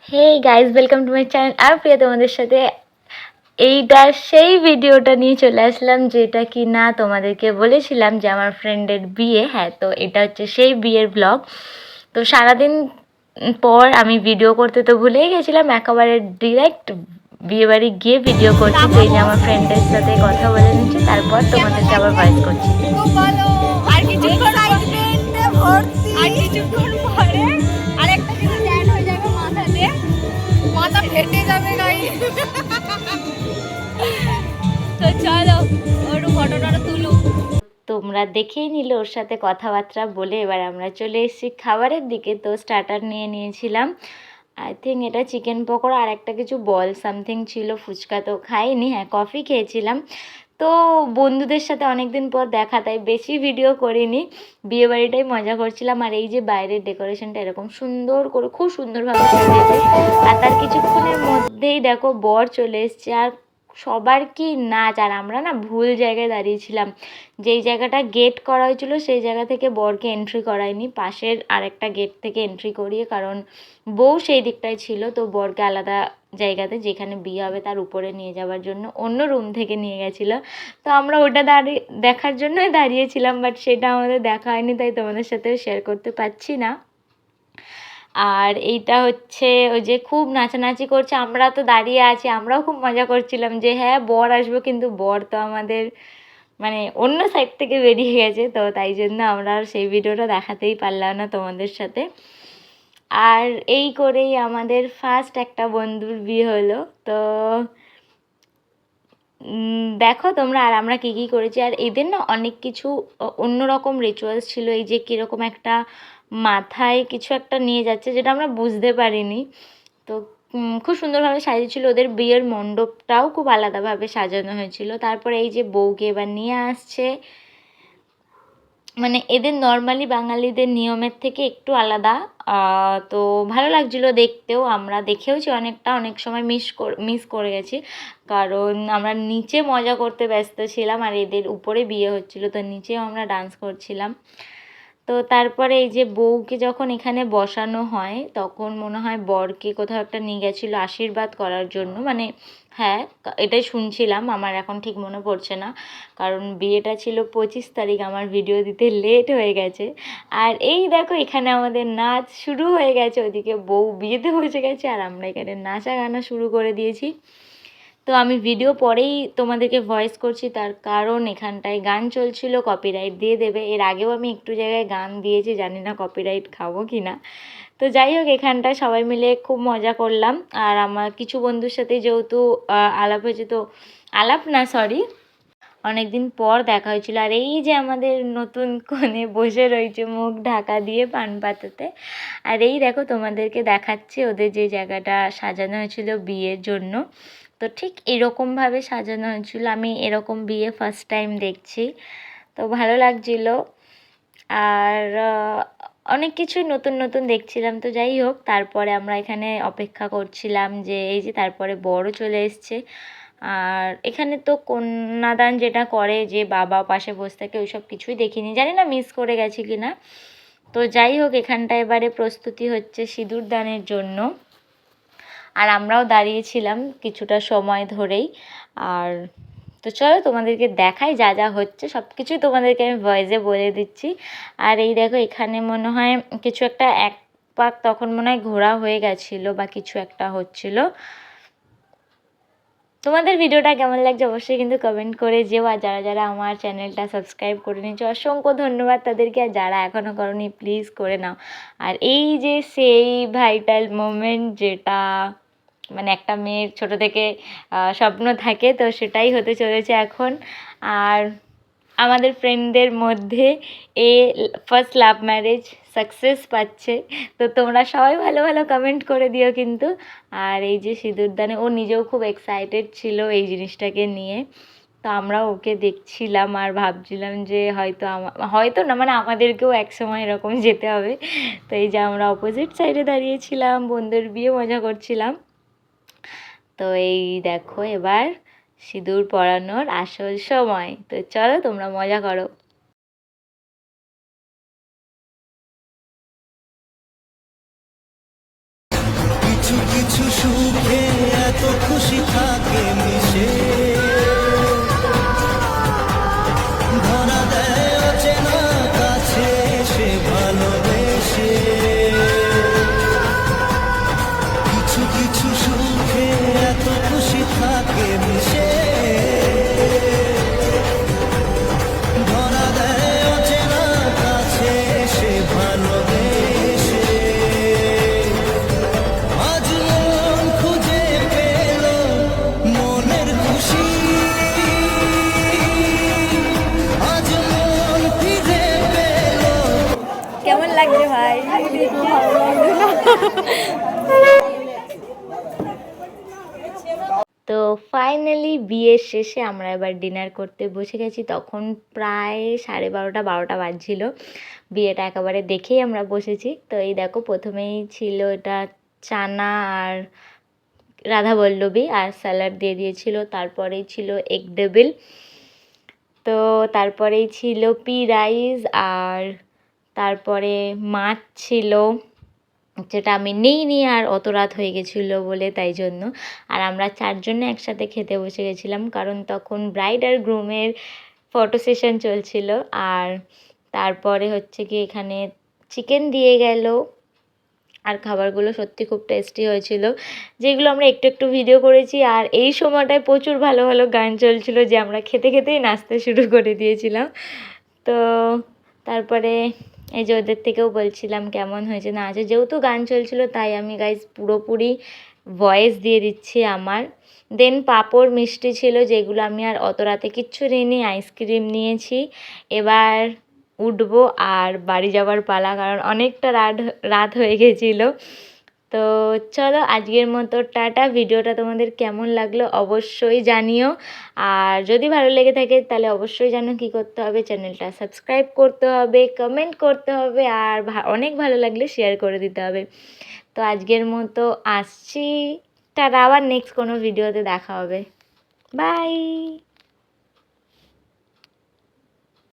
Hey guys, welcome to my channel. আর প্রিয়া তোমাদের সাথে এইটা সেই ভিডিওটা নিয়ে চলে আসলাম যেটা কি না তোমাদেরকে বলেছিলাম যে আমার ফ্রেন্ডের বিয়ে। হ্যাঁ, তো এটা হচ্ছে সেই বিয়ের ব্লগ। তো সারাদিন পর আমি ভিডিও করতে তো ভুলেই গেছিলাম, একেবারে ডিরেক্ট বিয়ে বাড়ি গিয়ে ভিডিও করছি। তো এই যে আমার ফ্রেন্ডের সাথে কথা বলে নিচ্ছি, তারপর তোমাদেরকে আবার ভয়েস করছি। আর কিছুক্ষণ পরে আরেকটা কিছু ল্যান্ড হয়ে যাবে মাথাতে, মাথা ফেটে যাবে গাইস। তো চলো ওর ফটোটা তুলু। তোমরা দেখেই নিলে ওর সাথে কথাবার্তা বলে এবার আমরা চলে এসেছি খাবারের দিকে। তো স্টার্টার নিয়ে নিয়েছিলাম, আই থিঙ্ক এটা চিকেন পকোড়া, আর একটা কিছু বল সামথিং ছিল। ফুচকা তো খাইনি, হ্যাঁ কফি খেয়েছিলাম। তো বন্ধুদের সাথে অনেক দিন পর দেখা, তাই বেশি ভিডিও করিনি, বিয়েবাড়িটাই মজা করছিলাম। আর এই যে বাইরের ডেকোরেশনটা এরকম সুন্দর করে, খুব সুন্দরভাবে সাজিয়েছে। আর তার কিছুক্ষণের মধ্যেই দেখো বর চলে এসছে, আর সবার কি নাচ। আর আমরা না ভুল জায়গায় দাঁড়িয়েছিলাম, যেই জায়গাটা গেট করা হয়েছিল সেই জায়গা থেকে বরকে এন্ট্রি করায়নি, পাশের আরেকটা গেট থেকে এন্ট্রি করিয়ে, কারণ বউ সেই দিকটায় ছিল। তো বরকে আলাদা জায়গাতে, যেখানে বিয়ে হবে তার উপরে নিয়ে যাওয়ার জন্য অন্য রুম থেকে নিয়ে গেছিলো। তো আমরা ওটা দেখার জন্যই দাঁড়িয়েছিলাম, বাট সেটা আমাদের দেখা হয়নি, তাই তোমাদের সাথে শেয়ার করতে পারছি না। আর এইটা হচ্ছে ওই যে খুব নাচানাচি করছে, আমরা তো দাঁড়িয়ে আছি, আমরাও খুব মজা করছিলাম যে হ্যাঁ বর আসবো, কিন্তু বর তো আমাদের মানে অন্য সাইড থেকে বেরিয়ে গেছে। তো তাই জন্য আমরা আর সেই ভিডিওটা দেখাতেই পারলাম না তোমাদের সাথে। আর এই করেই আমাদের ফার্স্ট একটা বন্ধুর বিয়ে হলো। তো দেখো তোমরা আর আমরা কী কী করেছি। আর এদের না অনেক কিছু অন্যরকম রিচুয়ালস ছিল, এই যে কীরকম একটা মাথায় কিছু একটা নিয়ে যাচ্ছে, যেটা আমরা বুঝতে পারিনি। তো খুব সুন্দরভাবে সাজিয়েছিল, ওদের বিয়ের মণ্ডপটাও খুব আলাদাভাবে সাজানো হয়েছিল। তারপরে এই যে বউকে এবার নিয়ে আসছে, মানে এদের নর্মালি বাঙালিদের নিয়মের থেকে একটু আলাদা। তো ভালো লাগছিলো দেখতেও, আমরা দেখেওছি অনেকটা, অনেক সময় মিস করে গেছি, কারণ আমরা নিচে মজা করতে ব্যস্ত ছিলাম আর এদের উপরে বিয়ে হচ্ছিলো, তো নিচেও আমরা ডান্স করছিলাম। তো তারপরে এই যে বউকে যখন এখানে বসানো হয়, তখন মনে হয় বরকে কোথাও একটা নিয়ে গেছিলো আশীর্বাদ করার জন্য, মানে হ্যাঁ এটাই শুনছিলাম, আমার এখন ঠিক মনে পড়ছে না, কারণ বিয়েটা ছিল 25 তারিখ, আমার ভিডিও দিতে লেট হয়ে গেছে। আর এই দেখো এখানে আমাদের নাচ শুরু হয়ে গেছে, ওইদিকে বউ বিয়েতে বসে গেছে আর আমরা এখানে নাচা গানা শুরু করে দিয়েছি। তো আমি ভিডিও পরেই তোমাদেরকে ভয়েস করছি, তার কারণ এখানটায় গান চলছিল, কপিরাইট দিয়ে দেবে। এর আগেও আমি একটু জায়গায় গান দিয়েছি, জানি না কপিরাইট খাবো কি না। তো যাই হোক, এখানটায় সবাই মিলে খুব মজা করলাম। আর আমার কিছু বন্ধুর সাথে যেহেতু আলাপ হয়েছে, তো আলাপ না সরি, অনেক দিন পর দেখা হয়েছিল। আর এই যে আমাদের নতুন কনে বসে রয়েছে মুখ ঢাকা দিয়ে পান পাতাতে। আর এই দেখো তোমাদেরকে দেখাচ্ছি ওদের যে জায়গাটা সাজানো হয়েছিল বিয়ের জন্য, তো ঠিক এরকমভাবে সাজানো হয়েছিল। আমি এরকম বিয়ে ফার্স্ট টাইম দেখছি, তো ভালো লাগছিলো। আর অনেক কিছুই নতুন নতুন দেখছিলাম। তো যাই হোক, তারপরে আমরা এখানে অপেক্ষা করছিলাম যে এই যে তারপরে বরও চলে এসছে। আর এখানে তো কন্যাদান যেটা করে, যে বাবা পাশে বসে থাকে, ওইসব কিছুই দেখিনি, জানি না মিস করে গেছি কি না। তো যাই হোক, এখানটা এবারে প্রস্তুতি হচ্ছে সিঁদুর দানের জন্য, আর আমরাও দাঁড়িয়েছিলাম কিছুটা সময় ধরেই। আর তো চলো তোমাদেরকে দেখাই যা যা হচ্ছে, সব কিছুই তোমাদেরকে আমি ভয়েসে বলে দিচ্ছি। আর এই দেখো এখানে মনে হয় কিছু একটা এক পাক তখন মনে হয় ঘোরা হয়ে গেছিলো বা কিছু একটা হচ্ছিলো। তোমাদের ভিডিওটা কেমন লাগছে অবশ্যই কিন্তু কমেন্ট করে যেও। আর যারা যারা আমার চ্যানেলটা সাবস্ক্রাইব করে নিয়েছো অসংখ্য ধন্যবাদ তাদেরকে, আর যারা এখনও করনি প্লিজ করে নাও। আর এই যে সেই ভাইটাল মোমেন্ট, যেটা মানে একটা মেয়ের ছোট থেকে স্বপ্ন থাকে, তো সেটাই হতে চলেছে এখন। আর আমাদের ফ্রেন্ডদের মধ্যে এ ফার্স্ট লাভ ম্যারেজ সাকসেস পাচ্ছে, তো তোমরা সবাই ভালো ভালো কমেন্ট করে দিও কিন্তু। আর এই যে সিঁদুরদানে ও নিজেও খুব এক্সাইটেড ছিল এই জিনিসটাকে নিয়ে, তো আমরা ওকে দেখছিলাম আর ভাবছিলাম যে হয়তো না মানে আমাদেরকেও একসময় এরকম যেতে হবে। তো এই যে আমরা অপোজিট সাইডে দাঁড়িয়েছিলাম, বন্ধুর বিয়ে মজা করছিলাম। তো এই দেখো এবার সিঁদুর পরানোর আসল সময়, তো চলো তোমরা মজা করো। সুখে এত খুশি থাকে মিশে, ধরা দেয় অচেনা কাছে সে ভালোবেসে। কিছু কিছু সুখে এত খুশি থাকে মিশে, ধরা দেয় অচেনা কাছে সে ভালোবেসে। আজ মন খুঁজে পেল মনের খুশি, আজ মন ফিরে পেল। কেমন লাগছে ভাই? তো ফাইনালি বিয়ের শেষে আমরা এবার ডিনার করতে বসে গেছি। তখন প্রায় 12:30 বাজছিল। বিয়েটা একেবারে দেখেই আমরা বসেছি। তো এই দেখো, প্রথমেই ছিল এটা চানা আর রাধাবল্লভী, আর স্যালাড দিয়ে দিয়েছিল। তারপরেই ছিল এগ ডেভিল, তো তারপরেই ছিল পি রাইস, আর তারপরে মাছ ছিল, যেটা আমি নিইনি আর অত রাত হয়ে গেছিলো বলে, তাই জন্য। আর আমরা 4 জনে একসাথে খেতে বসে গেছিলাম, কারণ তখন ব্রাইড আর গ্রুমের ফটো সেশন চলছিল। আর তারপরে হচ্ছে কি এখানে চিকেন দিয়ে গেল, আর খাবারগুলো সত্যি খুব টেস্টি হয়েছিল, যেগুলো আমরা একটু একটু ভিডিও করেছি। আর এই সময়টায় প্রচুর ভালো ভালো গান চলছিল, যে আমরা খেতে খেতেই নাচতে শুরু করে দিয়েছিলাম। তো তারপরে এই যে ওদের থেকেও বলছিলাম কেমন হয়েছে না আছে, যেহেতু গান চলছিল তাই আমি গাইজ পুরোপুরি ভয়েস দিয়ে দিচ্ছি আমার। দেন পাঁপড় মিষ্টি ছিল, যেগুলো আমি আর অত রাতে কিচ্ছু নিইনি, আইসক্রিম নিয়েছি। এবার উঠবো আর বাড়ি যাওয়ার পালা, কারণ অনেকটা রাত হয়ে গেছিলো। তো চলো আজকের মতো টাটা। ভিডিওটা তোমাদের কেমন লাগলো অবশ্যই জানিও, আর যদি ভালো লেগে থাকে তাহলে অবশ্যই জানো কী করতে হবে, চ্যানেলটা সাবস্ক্রাইব করতে হবে, কমেন্ট করতে হবে, আর অনেক ভালো লাগলে শেয়ার করে দিতে হবে। তো আজকের মতো আসছি, টাটা, আবার নেক্সট কোনো ভিডিওতে দেখা হবে, বাই।